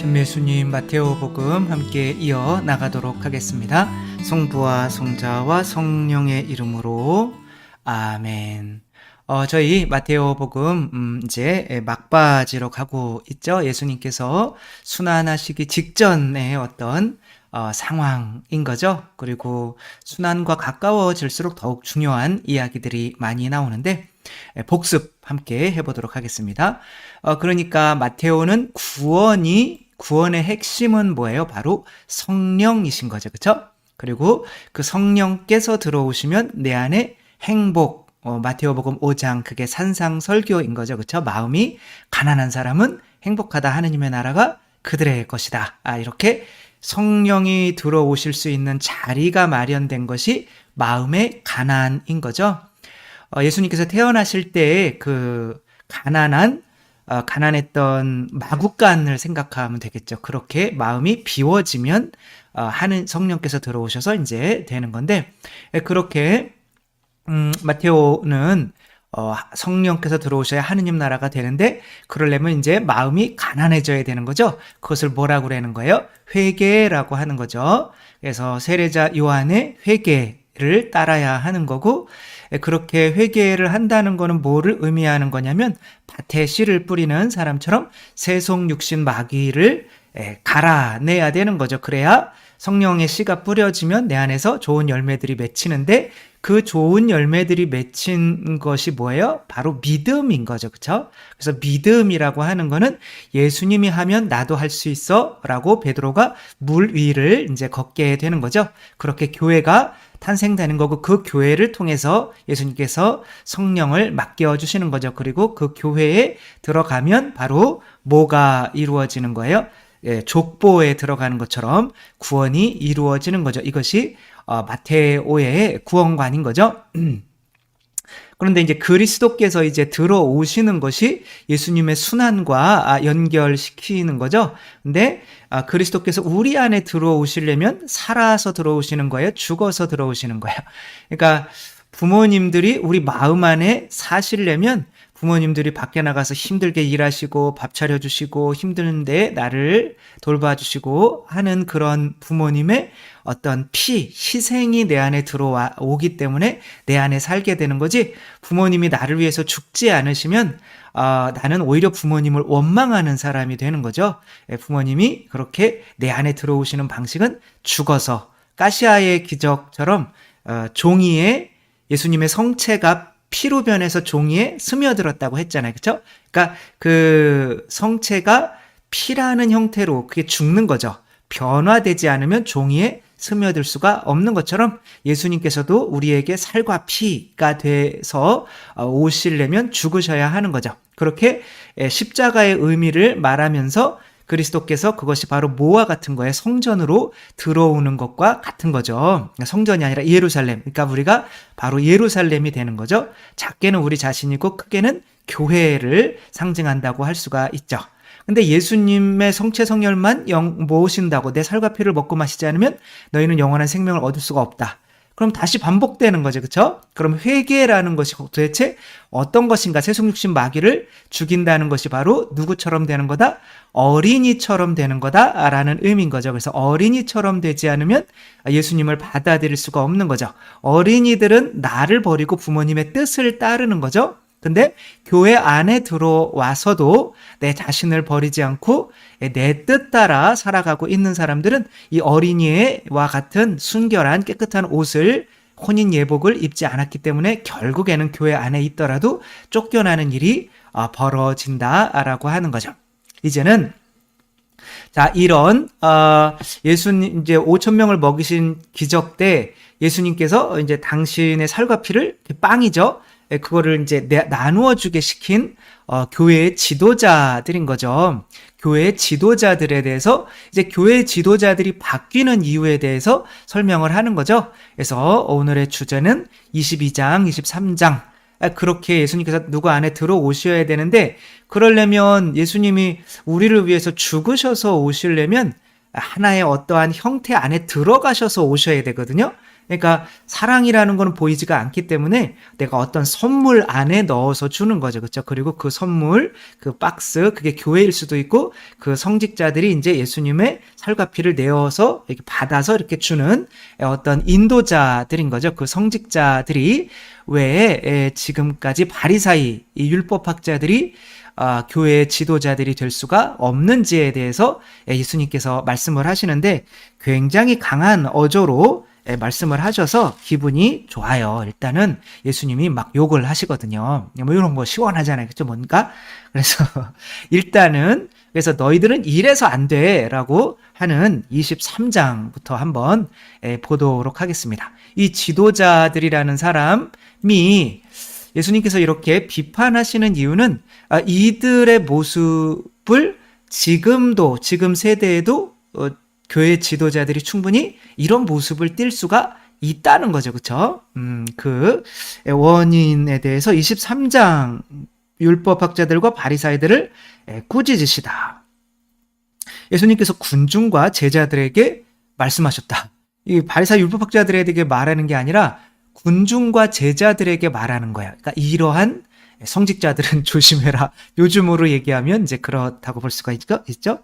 전예수님 마테오복음 함께 이어 나가도록 하겠습니다. 성부와 성자와 성령의 이름으로 아멘. 저희 마테오복음 이제 막바지로 가고 있죠. 예수님께서 순환하시기 직전의 어떤 상황인 거죠. 그리고 순환과 가까워질수록 더욱 중요한 이야기들이 많이 나오는데 복습 함께 해보도록 하겠습니다. 그러니까 마테오는 구원의 핵심은 뭐예요? 바로 성령이신 거죠. 그렇죠? 그리고 그 성령께서 들어오시면 내 안에 행복, 마테오복음 5장 그게 산상설교인 거죠. 그렇죠? 마음이 가난한 사람은 행복하다. 하느님의 나라가 그들의 것이다. 이렇게 성령이 들어오실 수 있는 자리가 마련된 것이 마음의 가난인 거죠. 예수님께서 태어나실 때 그 가난했던 마구간을 생각하면 되겠죠. 그렇게 마음이 비워지면 하는 성령께서 들어오셔서 이제 되는 건데, 그렇게 마테오는 성령께서 들어오셔야 하느님 나라가 되는데, 그러려면 이제 마음이 가난해져야 되는 거죠. 그것을 뭐라고 그러는 거예요? 회개라고 하는 거죠. 그래서 세례자 요한의 회개를 따라야 하는 거고, 그렇게 회개를 한다는 거는 뭐를 의미하는 거냐면 밭에 씨를 뿌리는 사람처럼 세속 육신 마귀를 갈아내야 되는 거죠. 그래야 성령의 씨가 뿌려지면 내 안에서 좋은 열매들이 맺히는데, 그 좋은 열매들이 맺힌 것이 뭐예요? 바로 믿음인 거죠. 그렇죠? 그래서 믿음이라고 하는 거는 예수님이 하면 나도 할 수 있어 라고 베드로가 물 위를 이제 걷게 되는 거죠. 그렇게 교회가 탄생되는 거고, 그 교회를 통해서 예수님께서 성령을 맡겨 주시는 거죠. 그리고 그 교회에 들어가면 바로 뭐가 이루어지는 거예요? 족보에 들어가는 것처럼 구원이 이루어지는 거죠. 이것이 마테오의 구원관인 거죠. 그런데 이제 그리스도께서 이제 들어오시는 것이 예수님의 순환과 연결시키는 거죠. 근데 그리스도께서 우리 안에 들어오시려면 살아서 들어오시는 거예요? 죽어서 들어오시는 거예요? 그러니까 부모님들이 우리 마음 안에 사시려면 부모님들이 밖에 나가서 힘들게 일하시고 밥 차려주시고 힘드는데 나를 돌봐주시고 하는 그런 부모님의 어떤 희생이 내 안에 들어오기 때문에 내 안에 살게 되는 거지, 부모님이 나를 위해서 죽지 않으시면 나는 오히려 부모님을 원망하는 사람이 되는 거죠. 부모님이 그렇게 내 안에 들어오시는 방식은 죽어서, 가시아의 기적처럼 종이에 예수님의 성체가 피로 변해서 종이에 스며들었다고 했잖아요. 그렇죠? 그러니까 그 성체가 피라는 형태로 그게 죽는 거죠. 변화되지 않으면 종이에 스며들 수가 없는 것처럼 예수님께서도 우리에게 살과 피가 돼서 오시려면 죽으셔야 하는 거죠. 그렇게 십자가의 의미를 말하면서 그리스도께서 그것이 바로 뭐와 같은 거예요? 성전으로 들어오는 것과 같은 거죠. 성전이 아니라 예루살렘. 그러니까 우리가 바로 예루살렘이 되는 거죠. 작게는 우리 자신이고 크게는 교회를 상징한다고 할 수가 있죠. 근데 예수님의 성체 성혈만 모으신다고 내 살과 피를 먹고 마시지 않으면 너희는 영원한 생명을 얻을 수가 없다. 그럼 다시 반복되는 거죠. 그렇죠? 그럼 회개라는 것이 도대체 어떤 것인가? 세속육신 마귀를 죽인다는 것이 바로 누구처럼 되는 거다? 어린이처럼 되는 거다라는 의미인 거죠. 그래서 어린이처럼 되지 않으면 예수님을 받아들일 수가 없는 거죠. 어린이들은 나를 버리고 부모님의 뜻을 따르는 거죠. 근데 교회 안에 들어와서도 내 자신을 버리지 않고 내 뜻 따라 살아가고 있는 사람들은 이 어린이와 같은 순결한 깨끗한 옷을, 혼인 예복을 입지 않았기 때문에 결국에는 교회 안에 있더라도 쫓겨나는 일이 벌어진다라고 하는 거죠. 이제는 자, 이런 예수님 이제 5천 명을 먹이신 기적 때 예수님께서 이제 당신의 살과 피를, 빵이죠, 그거를 이제 나누어 주게 시킨 교회의 지도자들인 거죠. 교회의 지도자들에 대해서 이제 교회의 지도자들이 바뀌는 이유에 대해서 설명을 하는 거죠. 그래서 오늘의 주제는 22장, 23장. 그렇게 예수님께서 누구 안에 들어오셔야 되는데, 그러려면 예수님이 우리를 위해서 죽으셔서 오시려면 하나의 어떠한 형태 안에 들어가셔서 오셔야 되거든요. 그러니까 사랑이라는 거는 보이지가 않기 때문에 내가 어떤 선물 안에 넣어서 주는 거죠. 그렇죠? 그리고 그 선물, 그 박스, 그게 교회일 수도 있고 그 성직자들이 이제 예수님의 살과 피를 내어서 이렇게 받아서 이렇게 주는 어떤 인도자들인 거죠. 그 성직자들이 왜 지금까지 바리사이, 이 율법학자들이 교회의 지도자들이 될 수가 없는지에 대해서 예수님께서 말씀을 하시는데 굉장히 강한 어조로 말씀을 하셔서 기분이 좋아요. 일단은 예수님이 막 욕을 하시거든요. 뭐 이런 거 시원하잖아요. 그렇죠? 뭔가? 그래서 일단은 그래서 너희들은 이래서 안 돼 라고 하는 23장부터 한번 보도록 하겠습니다. 이 지도자들이라는 사람이 예수님께서 이렇게 비판하시는 이유는 이들의 모습을 지금 세대에도 교회 지도자들이 충분히 이런 모습을 띌 수가 있다는 거죠. 그렇죠? 그 원인에 대해서 23장 율법학자들과 바리사이들을 꾸짖으시다. 예수님께서 군중과 제자들에게 말씀하셨다. 이 바리사이 율법학자들에게 말하는 게 아니라 군중과 제자들에게 말하는 거예요. 그러니까 이러한 성직자들은 조심해라. 요즘으로 얘기하면 이제 그렇다고 볼 수가 있죠.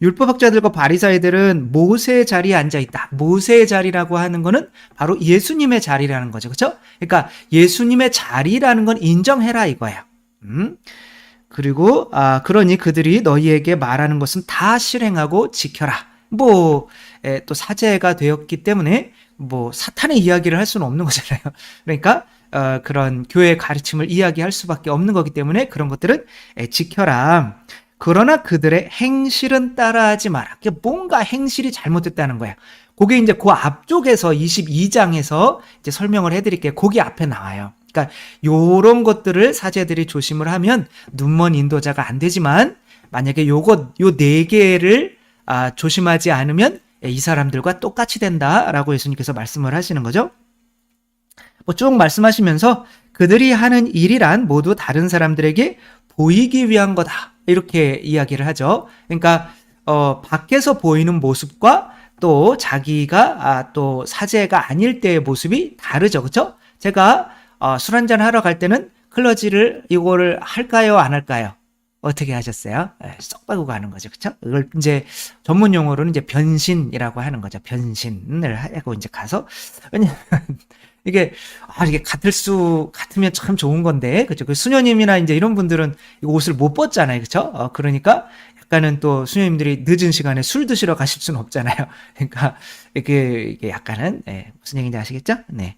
율법학자들과 바리사이들은 모세의 자리에 앉아 있다. 모세의 자리라고 하는 거는 바로 예수님의 자리라는 거죠. 그렇죠? 그러니까 예수님의 자리라는 건 인정해라 이거예요. 그리고 그러니 그들이 너희에게 말하는 것은 다 실행하고 지켜라. 또 사제가 되었기 때문에 사탄의 이야기를 할 수는 없는 거잖아요. 그러니까 그런 교회의 가르침을 이야기할 수밖에 없는 거기 때문에 그런 것들은 지켜라. 그러나 그들의 행실은 따라하지 마라. 뭔가 행실이 잘못됐다는 거예요. 그게 이제 그 앞쪽에서 22장에서 이제 설명을 해드릴게요. 거기 앞에 나와요. 그러니까 요런 것들을 사제들이 조심을 하면 눈먼 인도자가 안 되지만 만약에 요 4개를 조심하지 않으면 이 사람들과 똑같이 된다라고 예수님께서 말씀을 하시는 거죠. 쭉 말씀하시면서 그들이 하는 일이란 모두 다른 사람들에게 보이기 위한 거다. 이렇게 이야기를 하죠. 그러니까 밖에서 보이는 모습과 또 자기가 또 사제가 아닐 때의 모습이 다르죠. 그렇죠? 제가 술 한잔 하러 갈 때는 이거를 할까요? 안 할까요? 어떻게 하셨어요? 쏙 빠고 가는 거죠. 그쵸? 이걸 이제 전문 용어로는 이제 변신이라고 하는 거죠. 변신을 하고 이제 가서, 왜냐면 이게 같으면 참 좋은 건데, 그죠? 그 수녀님이나 이제 이런 분들은 이 옷을 못 벗잖아요. 그쵸? 그러니까 약간은 또 수녀님들이 늦은 시간에 술 드시러 가실 수는 없잖아요. 그러니까 이게 약간은, 무슨 얘기인지 아시겠죠? 네.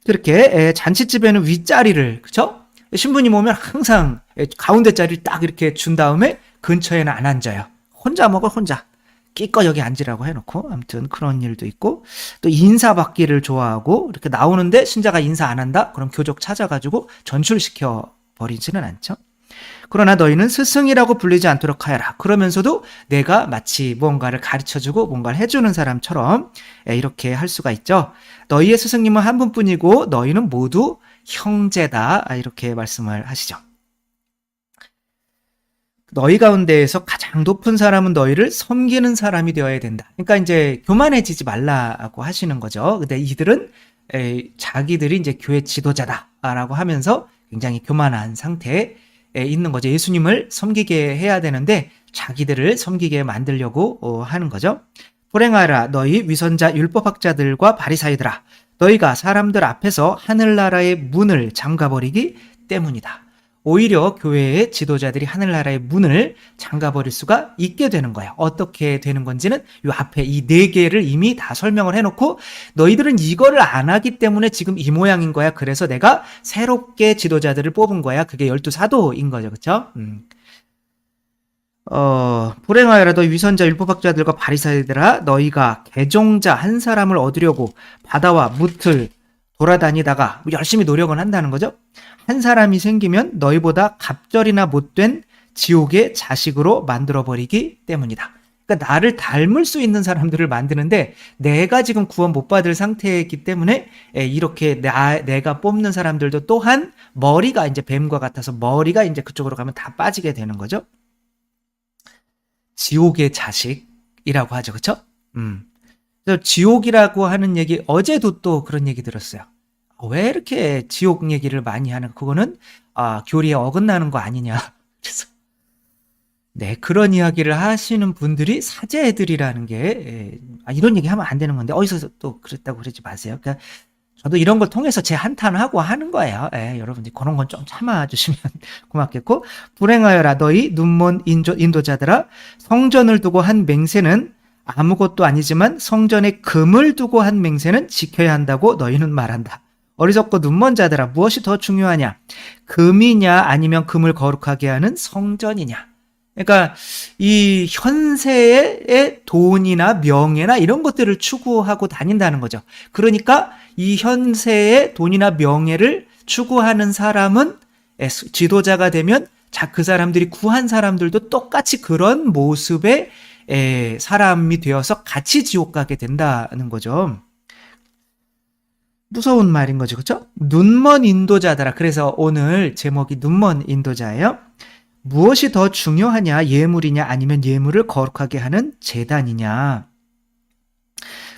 그렇게 잔치집에는 윗자리를, 그쵸? 신부님 오면 항상 가운데 자리를 딱 이렇게 준 다음에 근처에는 안 앉아요. 혼자 먹어, 혼자. 끼껏 여기 앉으라고 해놓고. 아무튼 그런 일도 있고. 또 인사받기를 좋아하고, 이렇게 나오는데 신자가 인사 안 한다? 그럼 교적 찾아가지고 전출시켜 버리지는 않죠. 그러나 너희는 스승이라고 불리지 않도록 하여라. 그러면서도 내가 마치 뭔가를 가르쳐주고 뭔가를 해주는 사람처럼 이렇게 할 수가 있죠. 너희의 스승님은 한 분뿐이고 너희는 모두 형제다. 이렇게 말씀을 하시죠. 너희 가운데에서 가장 높은 사람은 너희를 섬기는 사람이 되어야 된다. 그러니까 이제 교만해지지 말라고 하시는 거죠. 근데 이들은 자기들이 이제 교회 지도자다라고 하면서 굉장히 교만한 상태에 있는 거죠. 예수님을 섬기게 해야 되는데 자기들을 섬기게 만들려고 하는 거죠. 불행하라 너희 위선자 율법학자들과 바리사이들아 너희가 사람들 앞에서 하늘나라의 문을 잠가버리기 때문이다. 오히려 교회의 지도자들이 하늘나라의 문을 잠가버릴 수가 있게 되는 거예요. 어떻게 되는 건지는 이 앞에 이 4개를 이미 다 설명을 해놓고 너희들은 이거를 안 하기 때문에 지금 이 모양인 거야. 그래서 내가 새롭게 지도자들을 뽑은 거야. 그게 12사도인 거죠. 그렇죠? 불행하여라 너희 위선자 율법학자들과 바리사이들아 너희가 개종자 한 사람을 얻으려고 바다와 뭇을 돌아다니다가 열심히 노력은 한다는 거죠. 한 사람이 생기면 너희보다 갑절이나 못된 지옥의 자식으로 만들어버리기 때문이다. 그러니까 나를 닮을 수 있는 사람들을 만드는데 내가 지금 구원 못 받을 상태이기 때문에 이렇게 내가 뽑는 사람들도 또한 머리가 이제 뱀과 같아서 머리가 이제 그쪽으로 가면 다 빠지게 되는 거죠. 지옥의 자식이라고 하죠. 그렇죠? 그래서 지옥이라고 하는 얘기, 어제도 또 그런 얘기 들었어요. 왜 이렇게 지옥 얘기를 많이 하는, 그거는 교리에 어긋나는 거 아니냐. 그래서 네, 그런 이야기를 하시는 분들이 사제들이라는 게, 이런 얘기 하면 안 되는 건데, 어디서 또 그랬다고 그러지 마세요. 그러니까 저도 이런 걸 통해서 제 한탄하고 하는 거예요. 여러분들 그런 건 좀 참아주시면 고맙겠고, 불행하여라 너희 눈먼 인도자들아, 성전을 두고 한 맹세는 아무것도 아니지만 성전에 금을 두고 한 맹세는 지켜야 한다고 너희는 말한다. 어리석고 눈먼 자들아, 무엇이 더 중요하냐? 금이냐 아니면 금을 거룩하게 하는 성전이냐? 그러니까 이 현세의 돈이나 명예나 이런 것들을 추구하고 다닌다는 거죠. 그러니까 이 현세의 돈이나 명예를 추구하는 사람은 지도자가 되면 그 사람들이 구한 사람들도 똑같이 그런 모습의 사람이 되어서 같이 지옥 가게 된다는 거죠. 무서운 말인 거죠. 그렇죠? 눈먼 인도자더라. 그래서 오늘 제목이 눈먼 인도자예요. 무엇이 더 중요하냐? 예물이냐 아니면 예물을 거룩하게 하는 제단이냐?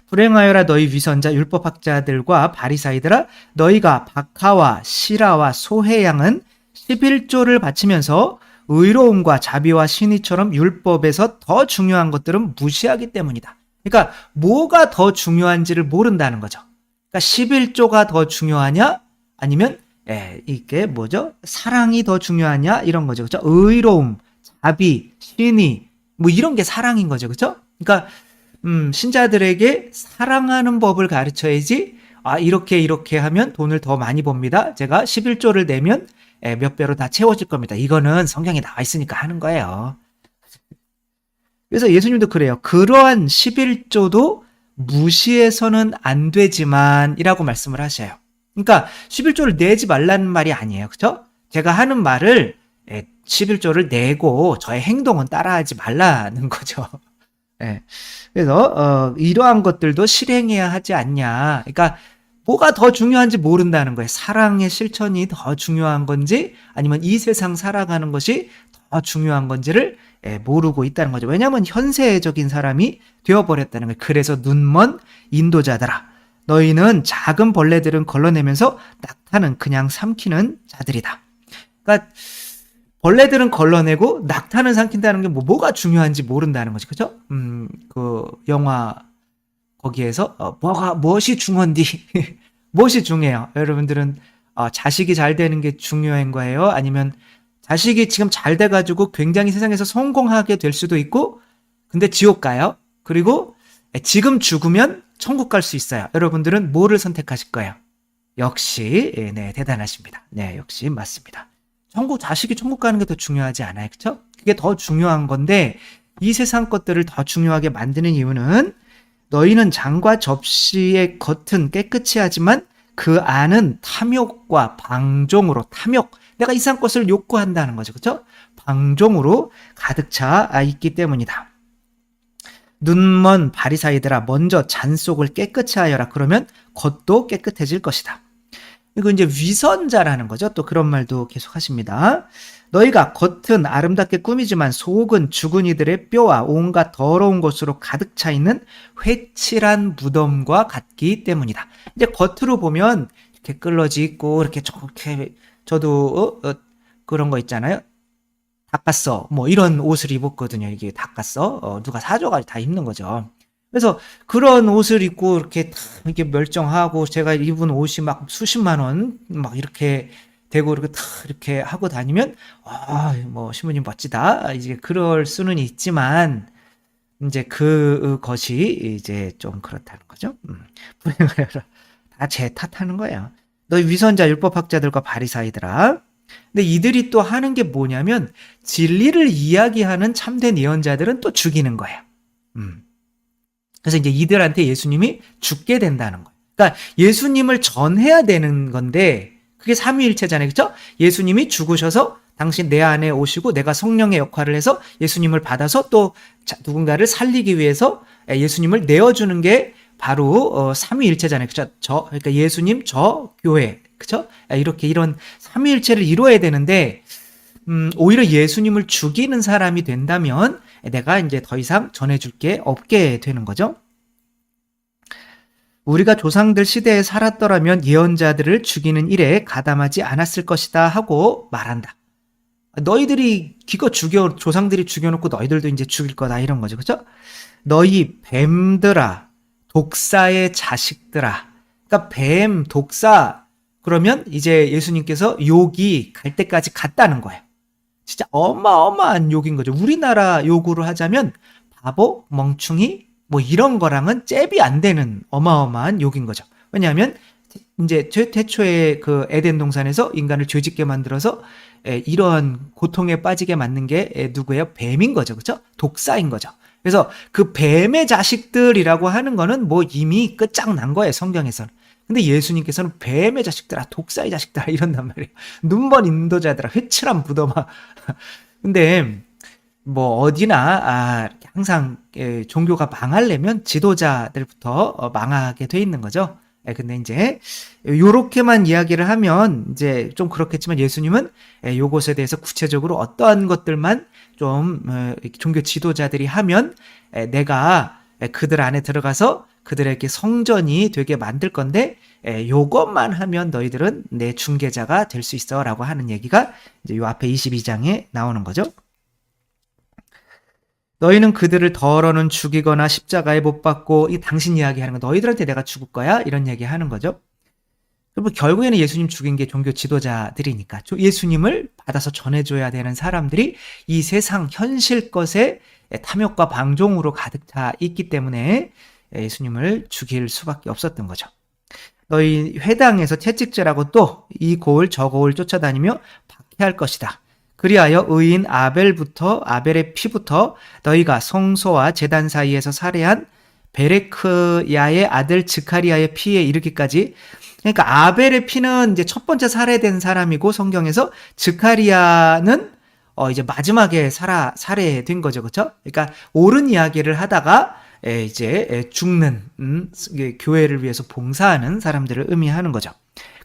불행하여라 너희 위선자 율법학자들과 바리사이들아, 너희가 박하와 시라와 소해양은 11조를 바치면서 의로움과 자비와 신의처럼 율법에서 더 중요한 것들은 무시하기 때문이다. 그러니까 뭐가 더 중요한지를 모른다는 거죠. 그러니까 11조가 더 중요하냐? 아니면 이게 뭐죠? 사랑이 더 중요하냐? 이런 거죠. 그렇죠? 의로움, 자비, 신의, 뭐 이런 게 사랑인 거죠. 그렇죠? 그러니까 신자들에게 사랑하는 법을 가르쳐야지, 이렇게 하면 돈을 더 많이 법니다. 제가 11조를 내면 몇 배로 다 채워질 겁니다. 이거는 성경에 나와 있으니까 하는 거예요. 그래서 예수님도 그래요. 그러한 11조도 무시해서는 안 되지만 이라고 말씀을 하셔요. 그러니까 11조를 내지 말라는 말이 아니에요. 그렇죠? 제가 하는 말을 11조를 내고 저의 행동은 따라하지 말라는 거죠. 그래서 이러한 것들도 실행해야 하지 않냐. 그러니까 뭐가 더 중요한지 모른다는 거예요. 사랑의 실천이 더 중요한 건지 아니면 이 세상 살아가는 것이 더 중요한 건지를 모르고 있다는 거죠. 왜냐하면 현세적인 사람이 되어버렸다는 거예요. 그래서 눈먼 인도자들아, 너희는 작은 벌레들은 걸러내면서 낙타는 그냥 삼키는 자들이다. 그러니까 벌레들은 걸러내고 낙타는 삼킨다는 게 뭐가 중요한지 모른다는 거지. 그죠? 그 영화 거기에서 무엇이 중요한디? 무엇이 중요해요? 여러분들은 자식이 잘 되는 게 중요한 거예요? 아니면 자식이 지금 잘 돼가지고 굉장히 세상에서 성공하게 될 수도 있고, 근데 지옥 가요? 그리고 지금 죽으면 천국 갈 수 있어요. 여러분들은 뭐를 선택하실 거예요? 역시 대단하십니다. 네, 역시 맞습니다. 자식이 천국 가는 게 더 중요하지 않아요? 그렇죠? 그게 더 중요한 건데, 이 세상 것들을 더 중요하게 만드는 이유는 너희는 장과 접시의 겉은 깨끗이 하지만 그 안은 탐욕과 방종으로, 내가 이상 것을 욕구한다는 거죠. 그렇죠? 방종으로 가득 차 있기 때문이다. 눈먼 바리사이들아, 먼저 잔속을 깨끗이 하여라. 그러면 겉도 깨끗해질 것이다. 이거 이제 위선자라는 거죠. 또 그런 말도 계속 하십니다. 너희가 겉은 아름답게 꾸미지만 속은 죽은 이들의 뼈와 온갖 더러운 것으로 가득 차 있는 회칠한 무덤과 같기 때문이다. 이제 겉으로 보면 이렇게 끌러지 있고 이렇게 저렇게, 저도 그런 거 있잖아요. 닦았어. 뭐 이런 옷을 입었거든요. 이게 닦았어. 누가 사줘가지고 다 입는 거죠. 그래서 그런 옷을 입고 이렇게 멀쩡하고, 제가 입은 옷이 막 수십만 원 막 이렇게 되고 이렇게 하고 다니면 뭐 신부님 멋지다, 이제 그럴 수는 있지만, 이제 그것이 이제 좀 그렇다는 거죠. 다 제 탓하는 거예요. 너희 위선자 율법학자들과 바리사이들아. 근데 이들이 또 하는 게 뭐냐면, 진리를 이야기하는 참된 예언자들은 또 죽이는 거예요. 그래서 이제 이들한테 예수님이 죽게 된다는 거예요. 그러니까 예수님을 전해야 되는 건데, 그게 삼위일체잖아요. 그렇죠? 예수님이 죽으셔서 당신 내 안에 오시고 내가 성령의 역할을 해서 예수님을 받아서 또 누군가를 살리기 위해서 예수님을 내어주는 게 바로 삼위일체잖아요. 그렇죠? 그러니까 예수님, 교회. 그렇죠? 이렇게 이런 삼위일체를 이루어야 되는데, 오히려 예수님을 죽이는 사람이 된다면 내가 이제 더 이상 전해줄 게 없게 되는 거죠. 우리가 조상들 시대에 살았더라면 예언자들을 죽이는 일에 가담하지 않았을 것이다 하고 말한다. 너희들이 기껏 조상들이 죽여놓고 너희들도 이제 죽일 거다 이런 거죠. 그죠? 너희 뱀들아, 독사의 자식들아. 그러니까 뱀, 독사, 그러면 이제 예수님께서 욕이 갈 때까지 갔다는 거예요. 진짜 어마어마한 욕인 거죠. 우리나라 욕으로 하자면 바보, 멍충이 뭐 이런 거랑은 잽이 안 되는 어마어마한 욕인 거죠. 왜냐하면 이제 태초에 그 에덴 동산에서 인간을 죄짓게 만들어서 이러한 고통에 빠지게 만든 게 누구예요? 뱀인 거죠. 그렇죠? 독사인 거죠. 그래서 그 뱀의 자식들이라고 하는 거는 뭐 이미 끝장난 거예요. 성경에서는. 근데 예수님께서는 뱀의 자식들아, 독사의 자식들아 이런단 말이에요. 눈먼 인도자들아, 회칠한 무덤아. 근데 뭐 어디나 항상 종교가 망하려면 지도자들부터 망하게 돼 있는 거죠. 근데 이제 요렇게만 이야기를 하면 이제 좀 그렇겠지만 예수님은 요것에 대해서 구체적으로 어떠한 것들만 좀 종교 지도자들이 하면 내가 그들 안에 들어가서 그들에게 성전이 되게 만들 건데 요것만 하면 너희들은 내 중개자가 될 수 있어라고 하는 얘기가 이제 요 앞에 22장에 나오는 거죠. 너희는 그들을 덜어는 죽이거나 십자가에 못 박고, 이 당신 이야기하는 거, 너희들한테 내가 죽을 거야? 이런 얘기 하는 거죠. 그리고 결국에는 예수님 죽인 게 종교 지도자들이니까 예수님을 받아서 전해줘야 되는 사람들이 이 세상 현실 것에 탐욕과 방종으로 가득 차 있기 때문에 예수님을 죽일 수밖에 없었던 거죠. 너희 회당에서 채찍질하고 또 이 고을 저 고을 쫓아다니며 박해할 것이다. 그리하여 의인 아벨의 피부터 너희가 성소와 제단 사이에서 살해한 베레크야의 아들 즈카리아의 피에 이르기까지. 그러니까 아벨의 피는 이제 첫 번째 살해된 사람이고 성경에서 즈카리아는 이제 마지막에 살해된 거죠. 그렇죠? 그러니까 옳은 이야기를 하다가 이제 죽는 교회를 위해서 봉사하는 사람들을 의미하는 거죠.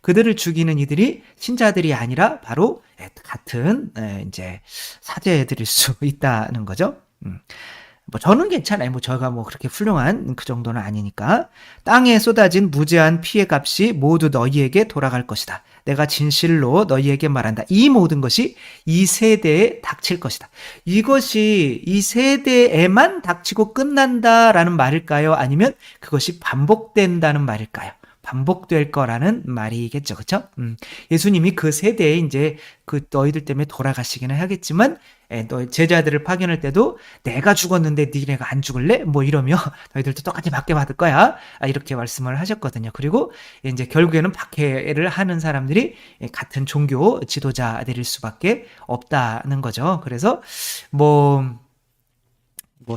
그들을 죽이는 이들이 신자들이 아니라 바로 같은 이제 사제들일 수 있다는 거죠. 뭐 저는 괜찮아요. 뭐 제가 뭐 그렇게 훌륭한 그 정도는 아니니까. 땅에 쏟아진 무제한 피해 값이 모두 너희에게 돌아갈 것이다. 내가 진실로 너희에게 말한다. 이 모든 것이 이 세대에 닥칠 것이다. 이것이 이 세대에만 닥치고 끝난다라는 말일까요? 아니면 그것이 반복된다는 말일까요? 반복될 거라는 말이겠죠. 그쵸? 예수님이 그 세대에 이제 그 너희들 때문에 돌아가시기는 하겠지만, 너 제자들을 파견할 때도 내가 죽었는데 니네가 안 죽을래? 뭐 이러며 너희들도 똑같이 박해 받을 거야. 이렇게 말씀을 하셨거든요. 그리고 이제 결국에는 박해를 하는 사람들이 같은 종교 지도자들일 수밖에 없다는 거죠. 그래서 뭐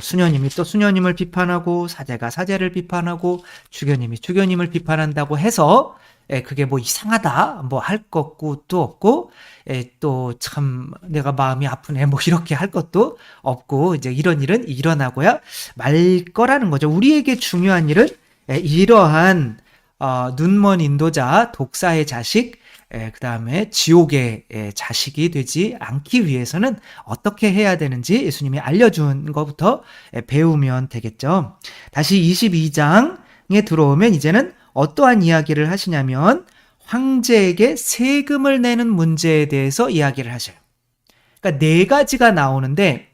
수녀님이 또 수녀님을 비판하고 사제가 사제를 비판하고 주교님이 주교님을 비판한다고 해서 그게 뭐 이상하다 뭐 할 것도 없고 또 참 내가 마음이 아프네 뭐 이렇게 할 것도 없고 이제 이런 일은 일어나고야 말 거라는 거죠. 우리에게 중요한 일은 이러한 눈먼 인도자 독사의 자식 그 다음에 지옥의 자식이 되지 않기 위해서는 어떻게 해야 되는지 예수님이 알려준 것부터 배우면 되겠죠. 다시 22장에 들어오면 이제는 어떠한 이야기를 하시냐면 황제에게 세금을 내는 문제에 대해서 이야기를 하셔요. 그러니까 네 가지가 나오는데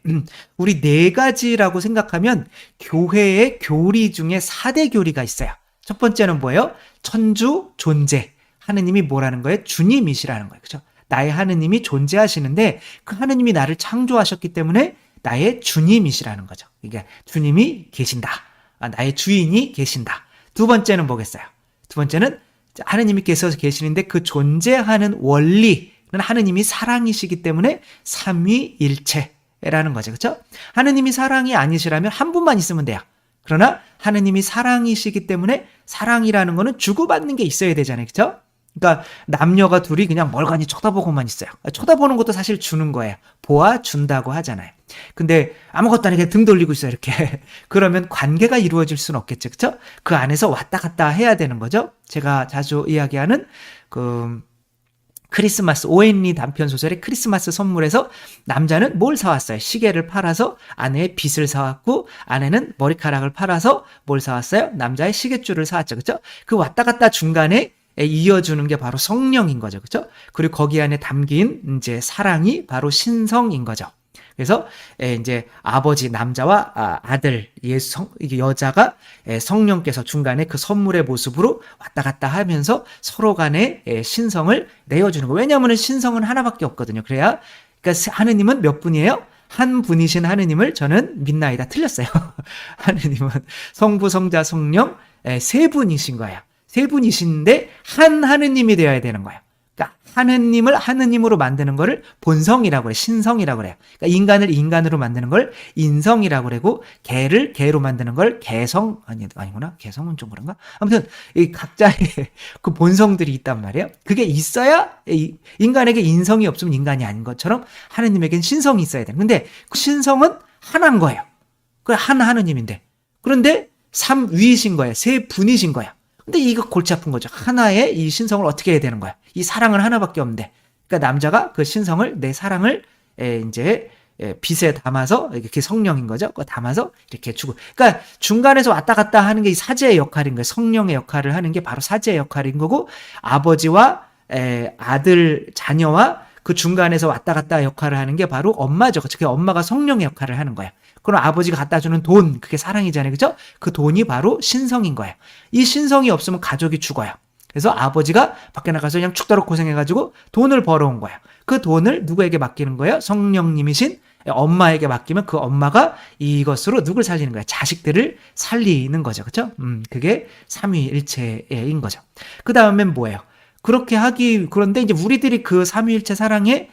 우리 네 가지라고 생각하면 교회의 교리 중에 4대 교리가 있어요. 첫 번째는 뭐예요? 천주 존재. 하느님이 뭐라는 거예요? 주님이시라는 거예요. 그렇죠? 나의 하느님이 존재하시는데 그 하느님이 나를 창조하셨기 때문에 나의 주님이시라는 거죠. 그러니까 주님이 계신다. 나의 주인이 계신다. 두 번째는 뭐겠어요? 두 번째는 하느님께서 계시는데 그 존재하는 원리는 하느님이 사랑이시기 때문에 삼위일체라는 거죠. 그렇죠? 하느님이 사랑이 아니시라면 한 분만 있으면 돼요. 그러나 하느님이 사랑이시기 때문에 사랑이라는 거는 주고받는 게 있어야 되잖아요. 그렇죠? 그러니까 남녀가 둘이 그냥 멀거니 쳐다보고만 있어요. 쳐다보는 것도 사실 주는 거예요. 보아준다고 하잖아요. 근데 아무것도 아니게 등 돌리고 있어요. 이렇게. 그러면 관계가 이루어질 수는 없겠죠. 그렇죠? 그 안에서 왔다 갔다 해야 되는 거죠. 제가 자주 이야기하는 그 크리스마스 오웬리 단편 소설의 크리스마스 선물에서 남자는 뭘 사왔어요? 시계를 팔아서 아내의 빗을 사왔고 아내는 머리카락을 팔아서 뭘 사왔어요? 남자의 시계줄을 사왔죠. 그렇죠? 그 왔다 갔다 중간에 이어주는 게 바로 성령인 거죠. 그렇죠? 그리고 거기 안에 담긴 이제 사랑이 바로 신성인 거죠. 그래서 이제 아버지 남자와 아들 여자가 성령께서 중간에 그 선물의 모습으로 왔다 갔다 하면서 서로 간에 신성을 내어주는 거예요. 왜냐하면 신성은 하나밖에 없거든요. 그러니까 하느님은 몇 분이에요? 한 분이신 하느님을 저는 믿나이다. 틀렸어요. 하느님은 성부, 성자, 성령 세 분이신 거예요. 세 분이신데 한 하느님이 되어야 되는 거예요. 그러니까 하느님을 하느님으로 만드는 거를 본성이라고 그래. 신성이라고 그래요. 그러니까 인간을 인간으로 만드는 걸 인성이라고 그러고 개를 개로 만드는 걸 개성 아니구나. 개성은 좀 그런가? 아무튼 이 각자의 그 본성들이 있단 말이에요. 그게 있어야 인간에게 인성이 없으면 인간이 아닌 것처럼 하느님에겐 신성이 있어야 돼요. 근데 그 신성은 하나인 거예요. 그 한 하느님인데. 그런데 삼위이신 거예요. 세 분이신 거예요. 근데 이거 골치 아픈 거죠. 하나의 이 신성을 어떻게 해야 되는 거야? 이 사랑은 하나밖에 없는데. 그러니까 남자가 그 신성을, 내 사랑을 이제 빗에 담아서, 이렇게 성령인 거죠. 그거 담아서 이렇게 주고. 그러니까 중간에서 왔다 갔다 하는 게 이 사제의 역할인 거예요. 성령의 역할을 하는 게 바로 사제의 역할인 거고, 아버지와 아들, 자녀와 그 중간에서 왔다 갔다 역할을 하는 게 바로 엄마죠. 그게 엄마가 성령의 역할을 하는 거예요. 그럼 아버지가 갖다 주는 돈, 그게 사랑이잖아요. 그죠? 그 돈이 바로 신성인 거예요. 이 신성이 없으면 가족이 죽어요. 그래서 아버지가 밖에 나가서 그냥 죽도록 고생해가지고 돈을 벌어온 거예요. 그 돈을 누구에게 맡기는 거예요? 성령님이신 엄마에게 맡기면 그 엄마가 이것으로 누굴 살리는 거예요? 자식들을 살리는 거죠. 그죠? 그게 삼위일체인 거죠. 그 다음엔 뭐예요? 그런데 이제 우리들이 그 삼위일체 사랑에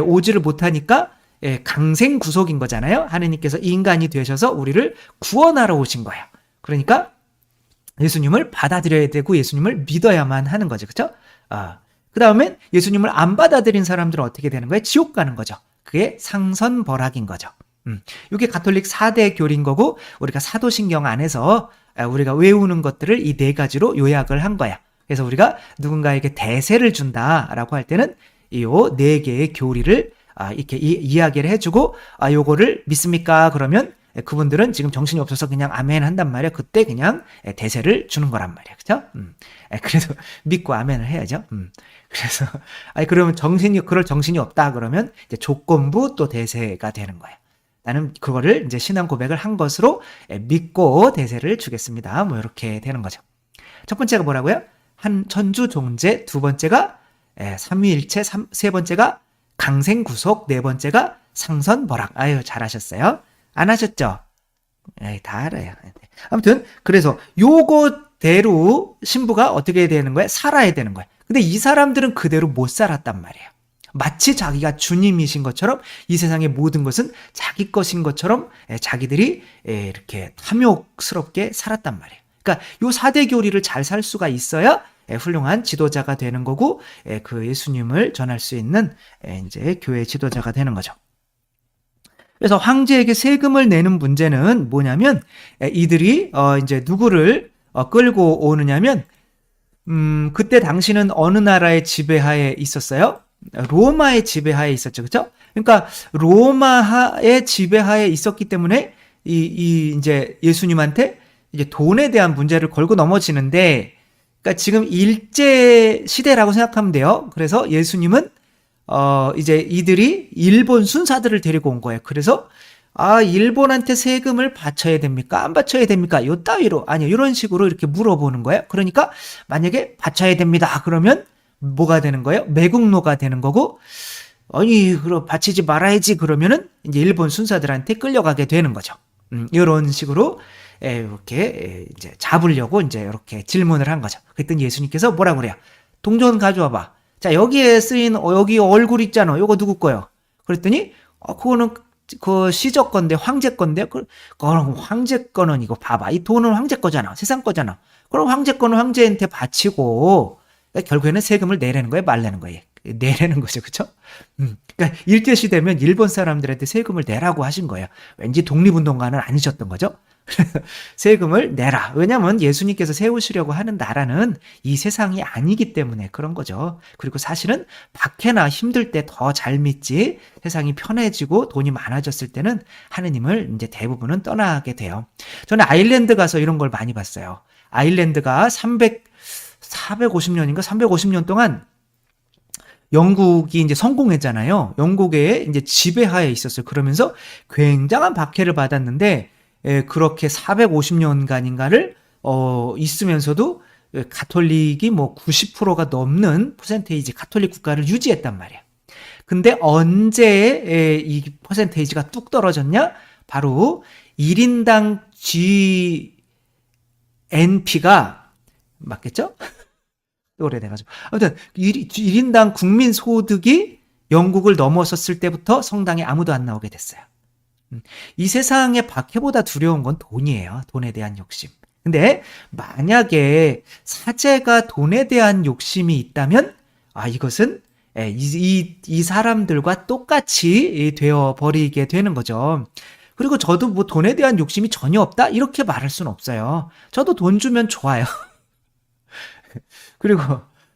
오지를 못하니까 강생구속인 거잖아요. 하느님께서 인간이 되셔서 우리를 구원하러 오신 거예요. 그러니까 예수님을 받아들여야 되고 예수님을 믿어야만 하는 거죠. 그렇죠? 그 다음엔 예수님을 안 받아들인 사람들은 어떻게 되는 거예요? 지옥 가는 거죠. 그게 상선벌악인 거죠. 이게 가톨릭 4대 교리인 거고 우리가 사도신경 안에서 우리가 외우는 것들을 이 네 가지로 요약을 한 거야. 그래서 우리가 누군가에게 대세를 준다라고 할 때는 이 네 개의 교리를 이렇게 이야기를 해주고 요거를 믿습니까? 그러면 그분들은 지금 정신이 없어서 그냥 아멘 한단 말이에요. 그때 그냥 대세를 주는 거란 말이에요. 그죠? 그래서 믿고 아멘을 해야죠. 그래서 그러면 그럴 정신이 없다 그러면 이제 조건부 또 대세가 되는 거예요. 나는 그거를 이제 신앙 고백을 한 것으로 믿고 대세를 주겠습니다. 뭐 이렇게 되는 거죠. 첫 번째가 뭐라고요? 한 천주 종제, 두 번째가 삼위일체, 세 번째가 강생구속, 네 번째가 상선벌악. 아유, 잘하셨어요. 안 하셨죠? 다 알아요. 아무튼 그래서 요거대로 신부가 어떻게 되는 거야? 살아야 되는 거야. 근데 이 사람들은 그대로 못 살았단 말이에요. 마치 자기가 주님이신 것처럼 이 세상의 모든 것은 자기 것인 것처럼 자기들이 이렇게 탐욕스럽게 살았단 말이에요. 그러니까 요 4대 교리를 잘 살 수가 있어야 훌륭한 지도자가 되는 거고 그 예수님을 전할 수 있는 이제 교회 지도자가 되는 거죠. 그래서 황제에게 세금을 내는 문제는 뭐냐면 이들이 이제 누구를 끌고 오느냐면 그때 당시는 어느 나라의 지배하에 있었어요? 로마의 지배하에 있었죠. 그렇죠? 그러니까 로마의 지배하에 있었기 때문에 이제 예수님한테 이제 돈에 대한 문제를 걸고 넘어지는데 그러니까 지금 일제 시대라고 생각하면 돼요. 그래서 예수님은 이제 이들이 일본 순사들을 데리고 온 거예요. 그래서 일본한테 세금을 바쳐야 됩니까? 안 바쳐야 됩니까? 요 따위로 아니요 이런 식으로 이렇게 물어보는 거예요. 그러니까 만약에 바쳐야 됩니다. 그러면 뭐가 되는 거예요? 매국노가 되는 거고 그럼 바치지 말아야지 그러면은 이제 일본 순사들한테 끌려가게 되는 거죠. 이런 식으로 이렇게 이제 잡으려고 이제 이렇게 질문을 한 거죠. 그랬더니 예수님께서 뭐라고 그래요? 동전 가져와봐. 자, 여기에 쓰인 여기 얼굴 있잖아. 요거 누구 거요? 그랬더니 그거는 그 시적 건데 황제 건데 그럼 황제 거는 이거 봐봐. 이 돈은 황제 거잖아. 세상 거잖아. 그럼 황제 거는 황제한테 바치고 결국에는 세금을 내라는 거예요, 말라는 거예요. 내라는 거죠. 그쵸? 그러니까 일제시 되면 일본 사람들한테 세금을 내라고 하신 거예요. 왠지 독립운동가는 아니셨던 거죠. 세금을 내라. 왜냐하면 예수님께서 세우시려고 하는 나라는 이 세상이 아니기 때문에 그런 거죠. 그리고 사실은 박해나 힘들 때 더 잘 믿지, 세상이 편해지고 돈이 많아졌을 때는 하느님을 이제 대부분은 떠나게 돼요. 저는 아일랜드 가서 이런 걸 많이 봤어요. 아일랜드가 450년인가 350년 동안 영국이 이제 성공했잖아요. 영국의 이제 지배하에 있었어요. 그러면서 굉장한 박해를 받았는데, 그렇게 450년간인가를 있으면서도 가톨릭이 뭐 90%가 넘는 퍼센테이지 가톨릭 국가를 유지했단 말이에요. 근데 언제 이 퍼센테이지가 뚝 떨어졌냐? 바로 1인당 GNP가 맞겠죠? 오래돼가지고. 아무튼 1인당 국민 소득이 영국을 넘어섰을 때부터 성당에 아무도 안 나오게 됐어요. 이 세상의 박해보다 두려운 건 돈이에요. 돈에 대한 욕심. 근데 만약에 사제가 돈에 대한 욕심이 있다면 이것은 이 사람들과 똑같이 되어 버리게 되는 거죠. 그리고 저도 뭐 돈에 대한 욕심이 전혀 없다 이렇게 말할 수는 없어요. 저도 돈 주면 좋아요. 그리고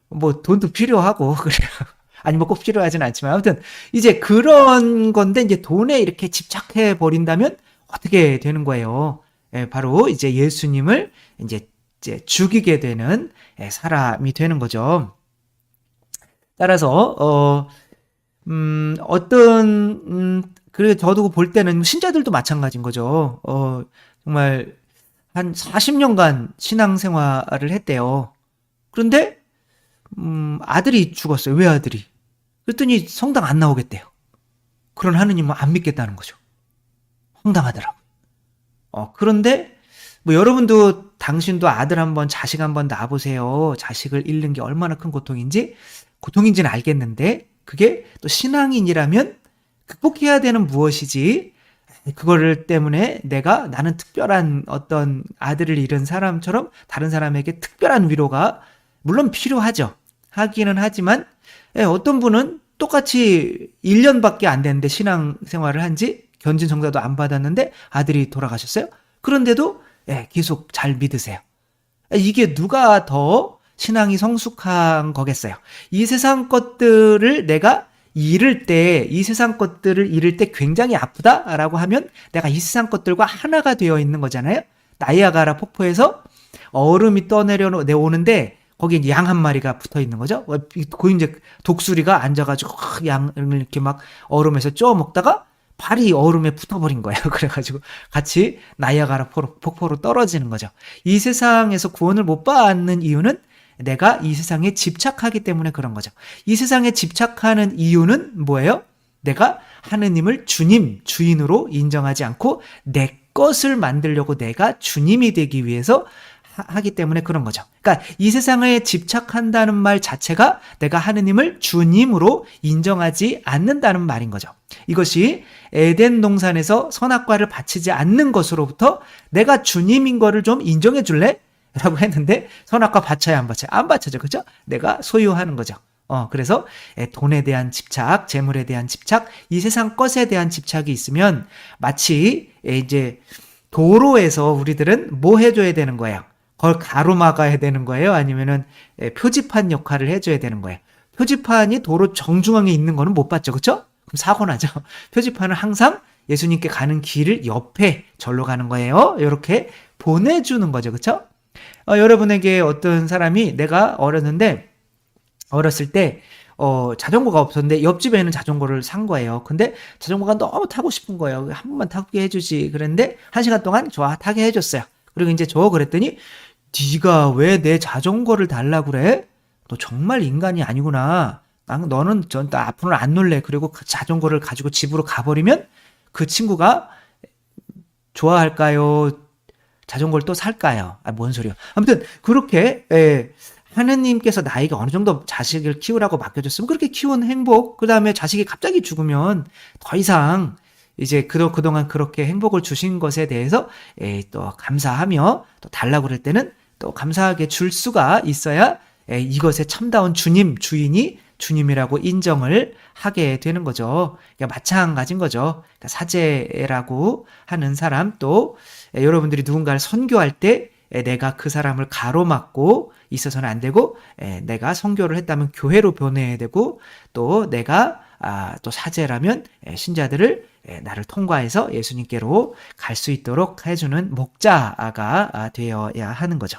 뭐 돈도 필요하고 그래요. 아니 뭐 꼭 필요하진 않지만 아무튼 이제 그런 건데 이제 돈에 이렇게 집착해 버린다면 어떻게 되는 거예요? 바로 이제 예수님을 이제 죽이게 되는 사람이 되는 거죠. 따라서 그래 저도 볼 때는 신자들도 마찬가지인 거죠. 정말 한 40년간 신앙생활을 했대요. 그런데 아들이 죽었어요. 외아들이. 그랬더니 성당 안 나오겠대요. 그런 하느님은 안 믿겠다는 거죠. 황당하더라고요. 그런데 뭐 여러분도 당신도 아들 한번 자식 한번 낳아보세요. 자식을 잃는 게 얼마나 큰 고통인지는 알겠는데 그게 또 신앙인이라면 극복해야 되는 무엇이지 그거를 때문에 나는 특별한 어떤 아들을 잃은 사람처럼 다른 사람에게 특별한 위로가 물론 필요하죠. 하기는 하지만 어떤 분은 똑같이 1년밖에 안 됐는데 신앙생활을 한지 견진 성사도 안 받았는데 아들이 돌아가셨어요. 그런데도 계속 잘 믿으세요. 이게 누가 더 신앙이 성숙한 거겠어요. 이 세상 것들을 내가 이 세상 것들을 잃을 때 굉장히 아프다라고 하면 내가 이 세상 것들과 하나가 되어 있는 거잖아요. 나이아가라 폭포에서 얼음이 떠내려오는데 거기에 양 한 마리가 붙어 있는 거죠. 그 이제 독수리가 앉아가지고 양을 이렇게 막 얼음에서 쪼 먹다가 발이 얼음에 붙어버린 거예요. 그래가지고 같이 나이아가라 폭포로 떨어지는 거죠. 이 세상에서 구원을 못 받는 이유는 내가 이 세상에 집착하기 때문에 그런 거죠. 이 세상에 집착하는 이유는 뭐예요? 내가 하느님을 주님, 주인으로 인정하지 않고 내 것을 만들려고 내가 주님이 되기 위해서 하기 때문에 그런 거죠. 그러니까 이 세상에 집착한다는 말 자체가 내가 하느님을 주님으로 인정하지 않는다는 말인 거죠. 이것이 에덴 동산에서 선악과를 바치지 않는 것으로부터 내가 주님인 거를 좀 인정해 줄래? 라고 했는데 선악과 바쳐야 안 바쳐요? 안 바쳐죠. 그죠? 내가 소유하는 거죠. 그래서 돈에 대한 집착, 재물에 대한 집착, 이 세상 것에 대한 집착이 있으면 마치 이제 도로에서 우리들은 뭐 해줘야 되는 거예요? 그걸 가로막아야 되는 거예요? 아니면은 표지판 역할을 해줘야 되는 거예요? 표지판이 도로 정중앙에 있는 거는 못 봤죠. 그쵸? 그럼 사고 나죠. 표지판은 항상 예수님께 가는 길을 옆에 절로 가는 거예요. 이렇게 보내주는 거죠. 그쵸? 여러분에게 어떤 사람이 내가 어렸을 때 자전거가 없었는데 옆집에는 자전거를 산 거예요. 근데 자전거가 너무 타고 싶은 거예요. 한 번만 타게 해주지. 그랬는데 1시간 동안 좋아 타게 해줬어요. 그리고 이제 그랬더니 네가 왜 내 자전거를 달라고 그래? 너 정말 인간이 아니구나. 너는 앞으로는 안 놀래. 그리고 그 자전거를 가지고 집으로 가버리면 그 친구가 좋아할까요? 자전거를 또 살까요? 뭔 소리야. 아무튼 그렇게 하느님께서 나이가 어느 정도 자식을 키우라고 맡겨줬으면 그렇게 키운 행복, 그 다음에 자식이 갑자기 죽으면 더 이상 이제 그동안 그렇게 행복을 주신 것에 대해서 또 감사하며 또 달라고 그럴 때는 또 감사하게 줄 수가 있어야 이것에 참다운 주님, 주인이 주님이라고 인정을 하게 되는 거죠. 그러니까 마찬가지인 거죠. 그러니까 사제라고 하는 사람 또 여러분들이 누군가를 선교할 때 내가 그 사람을 가로막고 있어서는 안 되고 내가 선교를 했다면 교회로 보내야 되고 또 내가 또 사제라면 신자들을 나를 통과해서 예수님께로 갈 수 있도록 해주는 목자가 되어야 하는 거죠.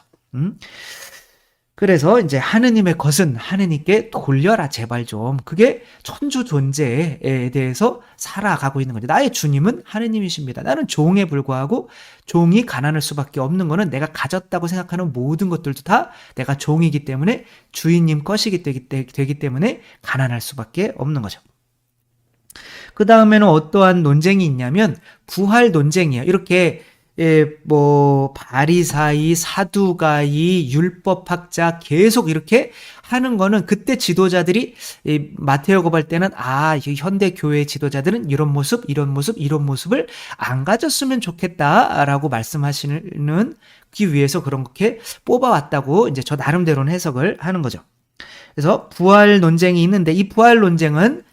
그래서 이제 하느님의 것은 하느님께 돌려라 제발 좀. 그게 천주 존재에 대해서 살아가고 있는 거죠. 나의 주님은 하느님이십니다. 나는 종에 불과하고 종이 가난할 수밖에 없는 거는 내가 가졌다고 생각하는 모든 것들도 다 내가 종이기 때문에 주인님 것이기 되기 때문에 가난할 수밖에 없는 거죠. 그 다음에는 어떠한 논쟁이 있냐면 부활 논쟁이에요. 이렇게 바리사이, 사두가이, 율법학자 계속 이렇게 하는 거는 그때 지도자들이 마테오가 볼 때는 현대 교회 지도자들은 이런 모습, 이런 모습을 안 가졌으면 좋겠다라고 말씀하시는 기 위해서 그렇게 뽑아왔다고 이제 저 나름대로는 해석을 하는 거죠. 그래서 부활 논쟁이 있는데 이 부활 논쟁은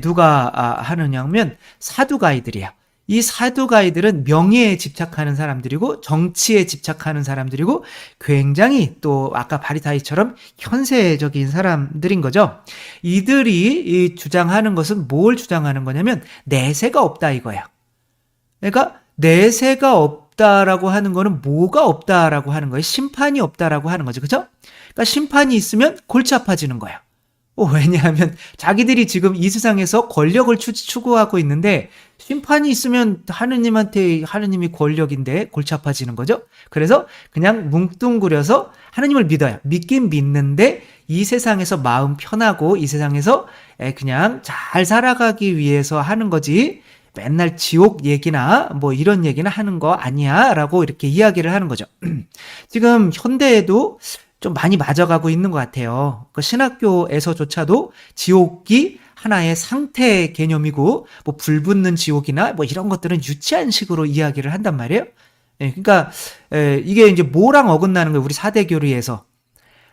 누가 하느냐면 사두가이들이야. 이 사두가이들은 명예에 집착하는 사람들이고 정치에 집착하는 사람들이고 굉장히 또 아까 바리사이처럼 현세적인 사람들인 거죠. 이들이 주장하는 것은 뭘 주장하는 거냐면 내세가 없다 이거야. 그러니까 내세가 없다라고 하는 거는 뭐가 없다라고 하는 거예요? 심판이 없다라고 하는 거죠. 그렇죠? 그러니까 심판이 있으면 골치 아파지는 거야. 왜냐하면 자기들이 지금 이 세상에서 권력을 추구하고 있는데 심판이 있으면 하느님이 권력인데 골치 아파지는 거죠. 그래서 그냥 뭉뚱그려서 하느님을 믿어요. 믿긴 믿는데 이 세상에서 마음 편하고 이 세상에서 그냥 잘 살아가기 위해서 하는 거지 맨날 지옥 얘기나 이런 얘기나 하는 거 아니야 라고 이렇게 이야기를 하는 거죠. 지금 현대에도 좀 많이 맞아가고 있는 것 같아요. 그 신학교에서조차도 지옥이 하나의 상태 개념이고 불 붙는 지옥이나 이런 것들은 유치한 식으로 이야기를 한단 말이에요. 그러니까 이게 이제 뭐랑 어긋나는 거예요? 우리 4대 교리에서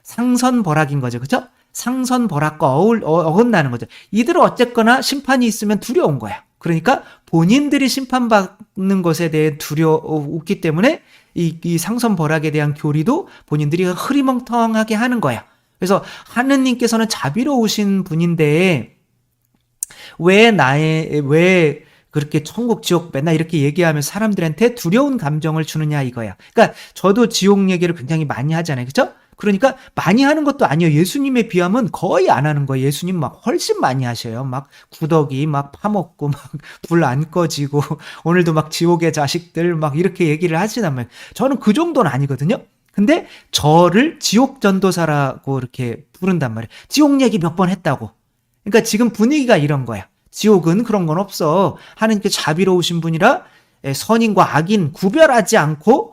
상선벌악인 거죠. 그렇죠? 상선벌악과 어긋나는 거죠. 이들은 어쨌거나 심판이 있으면 두려운 거야. 그러니까 본인들이 심판받는 것에 대해 두려웠기 때문에 이 상선벌악에 대한 교리도 본인들이 흐리멍텅하게 하는 거야. 그래서 하느님께서는 자비로우신 분인데 왜 그렇게 천국 지옥 맨날 이렇게 얘기하면서 사람들한테 두려운 감정을 주느냐 이거야. 그러니까 저도 지옥 얘기를 굉장히 많이 하잖아요. 그렇죠? 그러니까 많이 하는 것도 아니에요. 예수님에 비하면 거의 안 하는 거예요. 예수님 막 훨씬 많이 하셔요. 막 구더기 막 파먹고 막 불 안 꺼지고 오늘도 막 지옥의 자식들 막 이렇게 얘기를 하시단 말이에요. 저는 그 정도는 아니거든요. 근데 저를 지옥 전도사라고 이렇게 부른단 말이에요. 지옥 얘기 몇 번 했다고. 그러니까 지금 분위기가 이런 거야. 지옥은 그런 건 없어. 하나님께 자비로우신 분이라 선인과 악인 구별하지 않고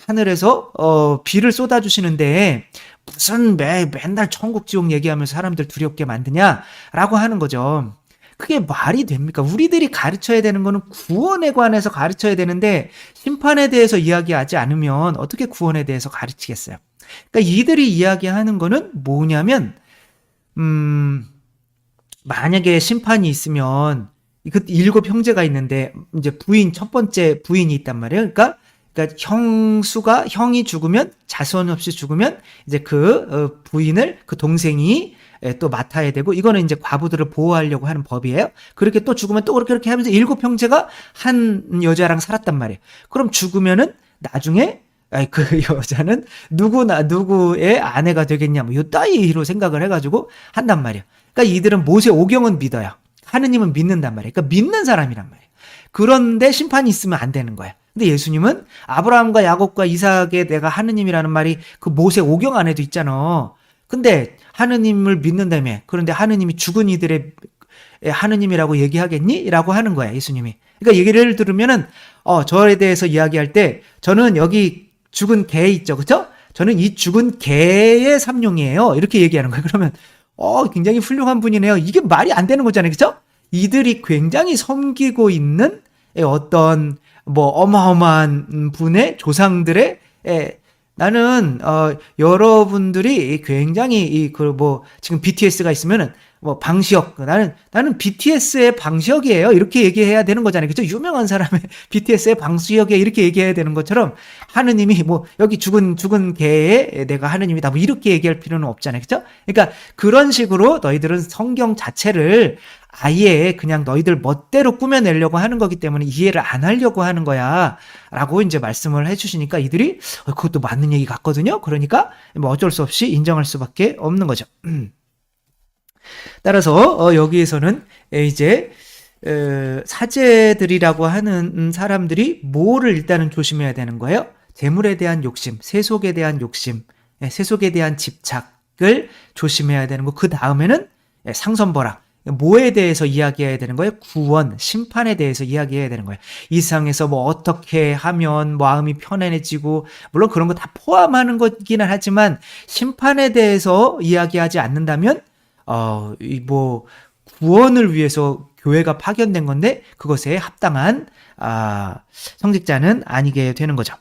하늘에서 비를 쏟아주시는데 무슨 맨날 천국 지옥 얘기하면서 사람들 두렵게 만드냐라고 하는 거죠. 그게 말이 됩니까? 우리들이 가르쳐야 되는 거는 구원에 관해서 가르쳐야 되는데 심판에 대해서 이야기하지 않으면 어떻게 구원에 대해서 가르치겠어요? 그러니까 이들이 이야기하는 거는 뭐냐면 만약에 심판이 있으면 그 7 형제가 있는데 이제 첫 번째 부인이 있단 말이에요. 그러니까 형이 죽으면 자손 없이 죽으면 이제 그 부인을 그 동생이 또 맡아야 되고 이거는 이제 과부들을 보호하려고 하는 법이에요. 그렇게 또 죽으면 또 그렇게 하면서 7 형제가 한 여자랑 살았단 말이에요. 그럼 죽으면은 나중에 그 여자는 누구의 아내가 되겠냐 요 따위로 생각을 해가지고 한단 말이에요. 그러니까 이들은 모세 오경은 믿어요. 하느님은 믿는단 말이에요. 그러니까 믿는 사람이란 말이에요. 그런데 심판이 있으면 안 되는 거야. 근데 예수님은 아브라함과 야곱과 이삭의 내가 하느님이라는 말이 그 모세 오경 안에도 있잖아. 근데 하느님을 믿는다며. 그런데 하느님이 죽은 이들의 하느님이라고 얘기하겠니? 라고 하는 거야, 예수님이. 그러니까 얘기를 들으면은, 저에 대해서 이야기할 때, 저는 여기 죽은 개 있죠, 그쵸? 저는 이 죽은 개의 삼룡이에요. 이렇게 얘기하는 거예요. 그러면, 굉장히 훌륭한 분이네요. 이게 말이 안 되는 거잖아요, 그쵸? 이들이 굉장히 섬기고 있는 어떤, 어마어마한 분의 조상들의, 나는, 여러분들이 굉장히, 지금 BTS가 있으면은, 뭐 방시혁, 나는 BTS의 방시혁이에요. 이렇게 얘기해야 되는 거잖아요. 그죠? 유명한 사람의 BTS의 방시혁이에요. 이렇게 얘기해야 되는 것처럼 하느님이 뭐 여기 죽은 개에 내가 하느님이다. 뭐 이렇게 얘기할 필요는 없잖아요. 그죠? 그러니까 그런 식으로 너희들은 성경 자체를 아예 그냥 너희들 멋대로 꾸며내려고 하는 거기 때문에 이해를 안 하려고 하는 거야. 라고 이제 말씀을 해주시니까 이들이 그것도 맞는 얘기 같거든요. 그러니까 뭐 어쩔 수 없이 인정할 수밖에 없는 거죠. 따라서 여기에서는 이제 사제들이라고 하는 사람들이 뭐를 일단은 조심해야 되는 거예요? 재물에 대한 욕심, 세속에 대한 욕심, 세속에 대한 집착을 조심해야 되는 거. 그 다음에는 상선벌악. 뭐에 대해서 이야기해야 되는 거예요? 구원, 심판에 대해서 이야기해야 되는 거예요. 이 세상에서 뭐 어떻게 하면 마음이 편안해지고, 물론 그런 거 다 포함하는 거기는 하지만 심판에 대해서 이야기하지 않는다면 뭐 구원을 위해서 교회가 파견된 건데 그것에 합당한 성직자는 아니게 되는 거죠.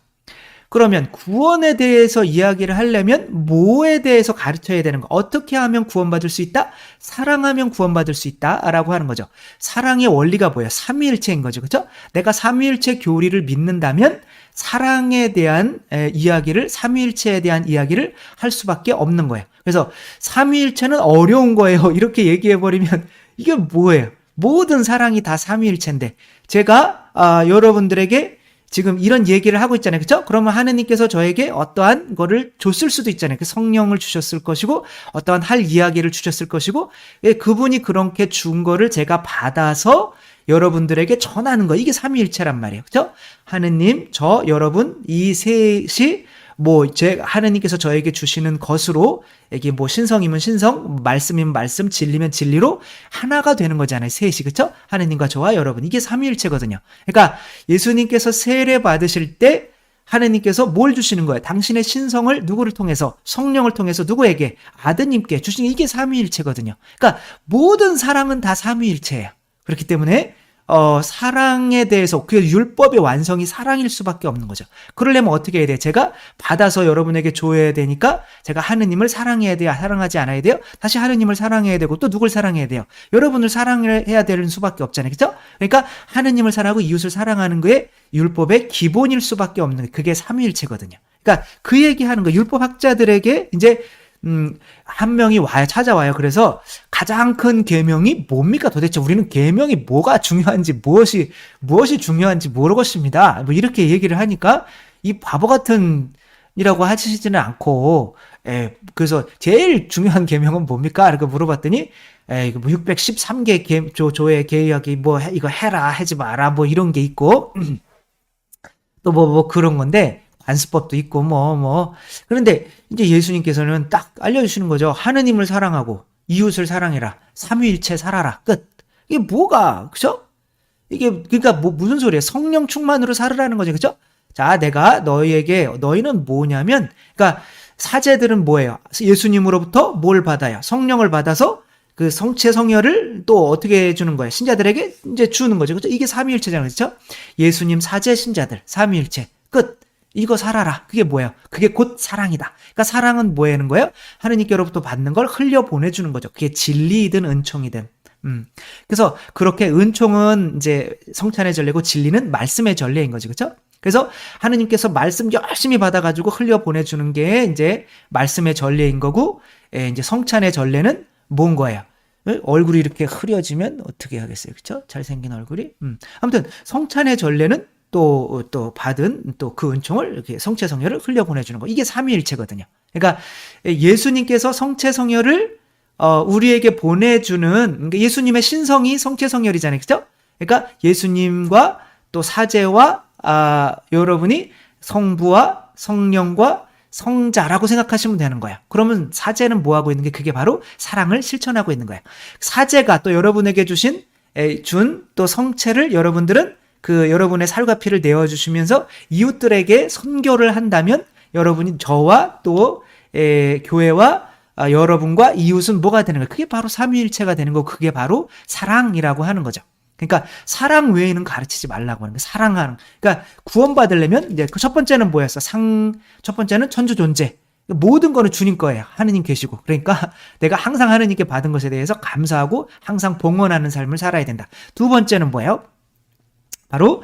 그러면 구원에 대해서 이야기를 하려면 뭐에 대해서 가르쳐야 되는 거? 어떻게 하면 구원받을 수 있다? 사랑하면 구원받을 수 있다라고 하는 거죠. 사랑의 원리가 뭐예요? 삼위일체인 거죠. 그렇죠? 내가 삼위일체 교리를 믿는다면 사랑에 대한 이야기를, 삼위일체에 대한 이야기를 할 수밖에 없는 거예요. 그래서 삼위일체는 어려운 거예요. 이렇게 얘기해버리면 이게 뭐예요? 모든 사랑이 다 삼위일체인데 제가 여러분들에게 지금 이런 얘기를 하고 있잖아요. 그렇죠? 그러면 하느님께서 저에게 어떠한 거를 줬을 수도 있잖아요. 그 성령을 주셨을 것이고 어떠한 할 이야기를 주셨을 것이고 그분이 그렇게 준 거를 제가 받아서 여러분들에게 전하는 거. 이게 삼위일체란 말이에요. 그렇죠? 하느님, 저, 여러분 이 셋이 하느님께서 저에게 주시는 것으로 이게 뭐 신성이면 신성, 말씀이면 말씀, 진리면 진리로 하나가 되는 거잖아요. 셋이. 그렇죠? 하느님과 저와 여러분. 이게 삼위일체거든요. 그러니까 예수님께서 세례 받으실 때 하느님께서 뭘 주시는 거예요? 당신의 신성을 누구를 통해서? 성령을 통해서 누구에게? 아드님께 주시는 이게 삼위일체거든요. 그러니까 모든 사랑은 다 삼위일체예요. 그렇기 때문에 사랑에 대해서 그 율법의 완성이 사랑일 수밖에 없는 거죠. 그러려면 어떻게 해야 돼요? 제가 받아서 여러분에게 줘야 되니까 제가 하느님을 사랑해야 돼요? 사랑하지 않아야 돼요? 다시 하느님을 사랑해야 되고 또 누굴 사랑해야 돼요? 여러분을 사랑을 해야 되는 수밖에 없잖아요. 그렇죠? 그러니까 하느님을 사랑하고 이웃을 사랑하는 거에 율법의 기본일 수밖에 없는 거예요. 그게 삼위일체거든요. 그러니까 그 얘기하는 거 율법학자들에게 이제 한 명이 찾아와요. 그래서 가장 큰 계명이 뭡니까? 도대체 우리는 계명이 뭐가 중요한지, 무엇이 중요한지 모르겠습니다. 뭐 이렇게 얘기를 하니까 이 바보 같은 이라고 하시지는 않고, 그래서 제일 중요한 계명은 뭡니까? 이렇게 물어봤더니, 이거 뭐 613개 조의 계약이 뭐 이거 해라, 하지 마라, 뭐 이런 게 있고, 또 뭐 그런 건데, 안수법도 있고 그런데 이제 예수님께서는 딱 알려주시는 거죠. 하느님을 사랑하고 이웃을 사랑해라. 삼위일체 살아라. 끝. 이게 뭐가 그죠? 이게 그러니까 무슨 소리예요? 성령 충만으로 살으라는 거죠. 그죠? 자, 내가 너희는 뭐냐면 그러니까 사제들은 뭐예요? 예수님으로부터 뭘 받아요? 성령을 받아서 그 성체 성혈을 또 어떻게 주는 거예요? 신자들에게 이제 주는 거죠. 그죠? 이게 삼위일체잖아요. 그렇죠? 예수님 사제 신자들 삼위일체. 끝. 이거 살아라. 그게 뭐예요? 그게 곧 사랑이다. 그러니까 사랑은 뭐 하는 거예요? 하느님께로부터 받는 걸 흘려 보내주는 거죠. 그게 진리이든 은총이든. 그래서 그렇게 은총은 이제 성찬의 전례고 진리는 말씀의 전례인 거죠. 그렇죠? 그래서 하느님께서 말씀 열심히 받아가지고 흘려 보내주는 게 이제 말씀의 전례인 거고, 이제 성찬의 전례는 뭔 거예요? 얼굴이 이렇게 흐려지면 어떻게 하겠어요? 그렇죠? 잘생긴 얼굴이. 아무튼 성찬의 전례는 또 받은 또 그 은총을 이렇게 성체 성혈을 흘려 보내주는 거. 이게 삼위일체거든요. 그러니까 예수님께서 성체 성혈을 우리에게 보내주는, 그러니까 예수님의 신성이 성체 성혈이잖아요. 그죠? 그러니까 예수님과 또 사제와 여러분이 성부와 성령과 성자라고 생각하시면 되는 거예요. 그러면 사제는 뭐 하고 있는 게 그게 바로 사랑을 실천하고 있는 거예요. 사제가 또 여러분에게 준 또 성체를 여러분들은 그 여러분의 살과 피를 내어주시면서 이웃들에게 선교를 한다면 여러분이 저와 또 교회와 여러분과 이웃은 뭐가 되는 거예요? 그게 바로 삼위일체가 되는 거고 그게 바로 사랑이라고 하는 거죠. 그러니까 사랑 외에는 가르치지 말라고 하는 거예요. 사랑하는. 그러니까 구원받으려면 이제 그 첫 번째는 뭐였어? 첫 번째는 천주 존재. 모든 거는 주님 거예요. 하느님 계시고. 그러니까 내가 항상 하느님께 받은 것에 대해서 감사하고 항상 봉헌하는 삶을 살아야 된다. 두 번째는 뭐예요? 바로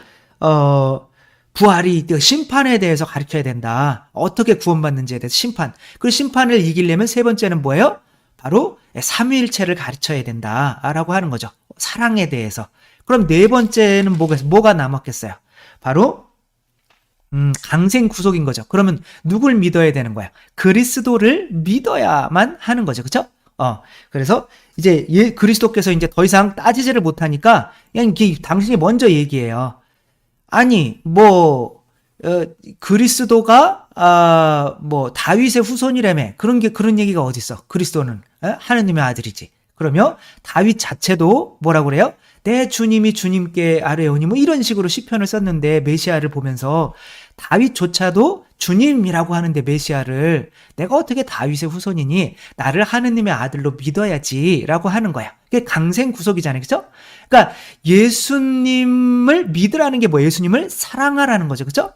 부활이 심판에 대해서 가르쳐야 된다. 어떻게 구원받는지에 대해서 심판. 그 심판을 이기려면 세 번째는 뭐예요? 바로 삼위일체를 가르쳐야 된다라고 하는 거죠. 사랑에 대해서. 그럼 네 번째는 뭐가 남았겠어요? 바로 강생 구속인 거죠. 그러면 누굴 믿어야 되는 거야? 그리스도를 믿어야만 하는 거죠. 그렇죠? 그래서 이제 그리스도께서 이제 더 이상 따지지를 못하니까 그냥 당신이 먼저 얘기해요. 아니 그리스도가 다윗의 후손이라며 그런 얘기가 어디 있어? 그리스도는 하느님의 아들이지. 그러면 다윗 자체도 뭐라고 그래요? 내 주님이 주님께 아뢰오니 이런 식으로 시편을 썼는데 메시아를 보면서 다윗조차도 주님이라고 하는데 메시아를 내가 어떻게 다윗의 후손이니 나를 하느님의 아들로 믿어야지라고 하는 거야. 그게 강생구속이잖아요. 그죠? 그러니까 예수님을 믿으라는 게 뭐예요? 예수님을 사랑하라는 거죠. 그죠?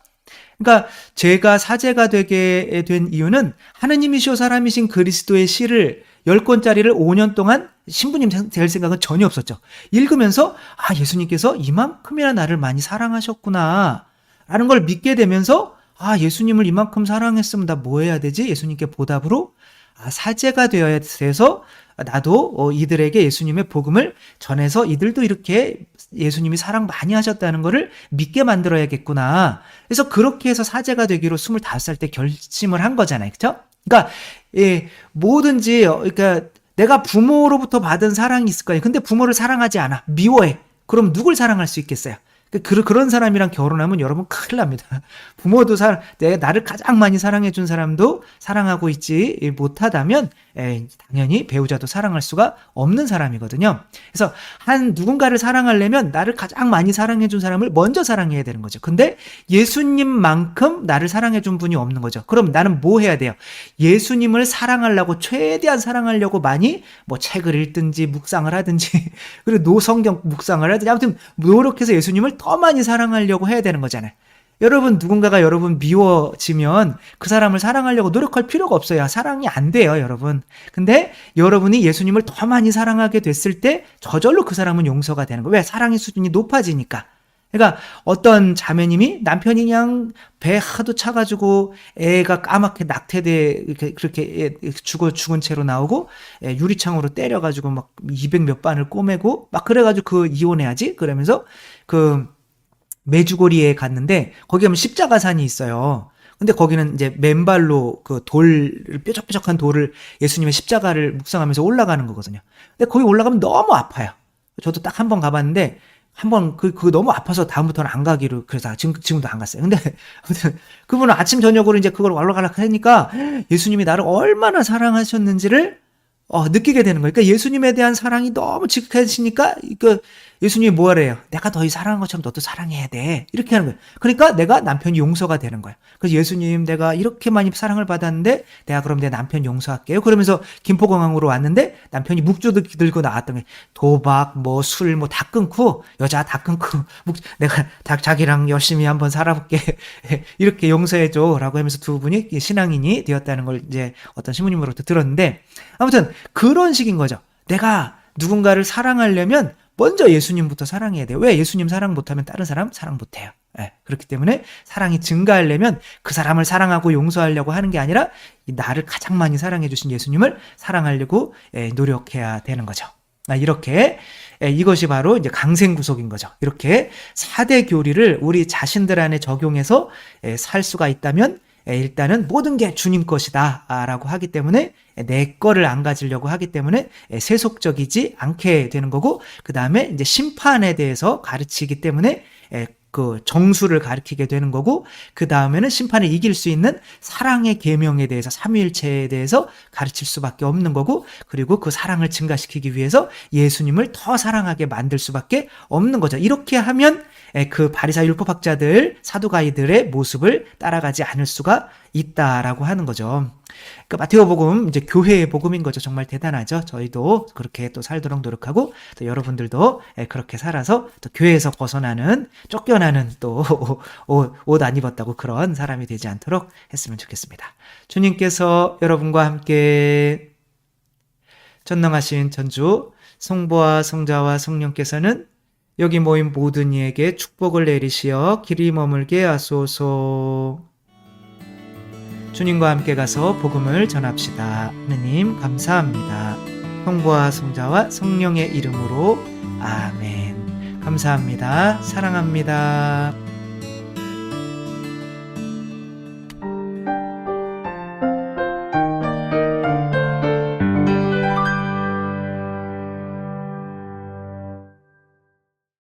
그러니까 제가 사제가 되게 된 이유는 하느님이시오 사람이신 그리스도의 시를 10권짜리를 5년 동안 신부님 될 생각은 전혀 없었죠. 읽으면서 예수님께서 이만큼이나 나를 많이 사랑하셨구나 라는 걸 믿게 되면서 예수님을 이만큼 사랑했으면 나 뭐 해야 되지? 예수님께 보답으로 사제가 되어야 돼서 나도 이들에게 예수님의 복음을 전해서 이들도 이렇게 예수님이 사랑 많이 하셨다는 것을 믿게 만들어야겠구나. 그래서 그렇게 해서 사제가 되기로 25살 때 결심을 한 거잖아요. 그렇죠? 그러니까 뭐든지 그러니까 내가 부모로부터 받은 사랑이 있을 거예요. 근데 부모를 사랑하지 않아. 미워해. 그럼 누굴 사랑할 수 있겠어요? 그런 사람이랑 결혼하면 여러분 큰일 납니다. 부모도 내가 나를 가장 많이 사랑해 준 사람도 사랑하고 있지 못하다면 당연히 배우자도 사랑할 수가 없는 사람이거든요. 그래서 누군가를 사랑하려면 나를 가장 많이 사랑해 준 사람을 먼저 사랑해야 되는 거죠. 근데 예수님만큼 나를 사랑해 준 분이 없는 거죠. 그럼 나는 뭐 해야 돼요? 예수님을 사랑하려고 최대한 사랑하려고 많이 책을 읽든지 묵상을 하든지 그리고 성경 묵상을 하든지 아무튼 노력해서 예수님을 더 많이 사랑하려고 해야 되는 거잖아요. 여러분 누군가가 여러분 미워지면 그 사람을 사랑하려고 노력할 필요가 없어요. 사랑이 안 돼요, 여러분. 근데 여러분이 예수님을 더 많이 사랑하게 됐을 때 저절로 그 사람은 용서가 되는 거예요. 왜? 사랑의 수준이 높아지니까. 그러니까 어떤 자매님이 남편이 그냥 배 하도 차가지고 애가 까맣게 낙태돼 그렇게 죽은 채로 나오고 유리창으로 때려가지고 막 200 몇 반을 꼬매고 막 그래가지고 이혼해야지 그러면서 메주고리에 갔는데 거기 가면 십자가산이 있어요. 근데 거기는 이제 맨발로 뾰족뾰족한 돌을 예수님의 십자가를 묵상하면서 올라가는 거거든요. 근데 거기 올라가면 너무 아파요. 저도 딱 한 번 가봤는데 한번 그거 너무 아파서 다음부터는 안 가기로 그래서 지금도 안 갔어요. 근데 아무튼 그분은 아침 저녁으로 이제 그걸 올라가려고 하니까 예수님이 나를 얼마나 사랑하셨는지를 느끼게 되는 거예요. 그러니까 예수님에 대한 사랑이 너무 지극하시니까 예수님이 뭐래요? 내가 너희 사랑한 것처럼 너도 사랑해야 돼. 이렇게 하는 거예요. 그러니까 내가 남편이 용서가 되는 거예요. 그래서 예수님 내가 이렇게 많이 사랑을 받았는데 내가 그럼 내 남편 용서할게요. 그러면서 김포공항으로 왔는데 남편이 묵주 들고 나왔던 게 도박, 술, 다 끊고 여자 다 끊고 내가 자기랑 열심히 한번 살아볼게. 이렇게 용서해줘. 라고 하면서 두 분이 신앙인이 되었다는 걸 이제 어떤 신부님으로부터 들었는데 아무튼 그런 식인 거죠. 내가 누군가를 사랑하려면 먼저 예수님부터 사랑해야 돼요. 왜? 예수님 사랑 못하면 다른 사람 사랑 못해요. 그렇기 때문에 사랑이 증가하려면 그 사람을 사랑하고 용서하려고 하는 게 아니라 나를 가장 많이 사랑해 주신 예수님을 사랑하려고 노력해야 되는 거죠. 이렇게 이것이 바로 이제 강생구속인 거죠. 이렇게 4대 교리를 우리 자신들 안에 적용해서 살 수가 있다면 일단은 모든 게 주님 것이다 라고 하기 때문에 내 거를 안 가지려고 하기 때문에 세속적이지 않게 되는 거고 그 다음에 이제 심판에 대해서 가르치기 때문에 정수를 가르치게 되는 거고 그 다음에는 심판을 이길 수 있는 사랑의 계명에 대해서 삼위일체에 대해서 가르칠 수밖에 없는 거고 그리고 그 사랑을 증가시키기 위해서 예수님을 더 사랑하게 만들 수밖에 없는 거죠. 이렇게 하면 그 바리사이 율법학자들 사두가이들의 모습을 따라가지 않을 수가 있다라고 하는 거죠. 그 마테오복음 이제 교회의 복음인 거죠. 정말 대단하죠. 저희도 그렇게 또 살도록 노력하고 또 여러분들도 그렇게 살아서 또 교회에서 벗어나는 쫓겨나는 또 옷 안 입었다고 그런 사람이 되지 않도록 했으면 좋겠습니다. 주님께서 여러분과 함께 전능하신 전주 성부와 성자와 성령께서는 여기 모인 모든 이에게 축복을 내리시어 길이 머물게 하소서. 주님과 함께 가서 복음을 전합시다. 하느님 감사합니다. 성부와 성자와 성령의 이름으로 아멘. 감사합니다. 사랑합니다.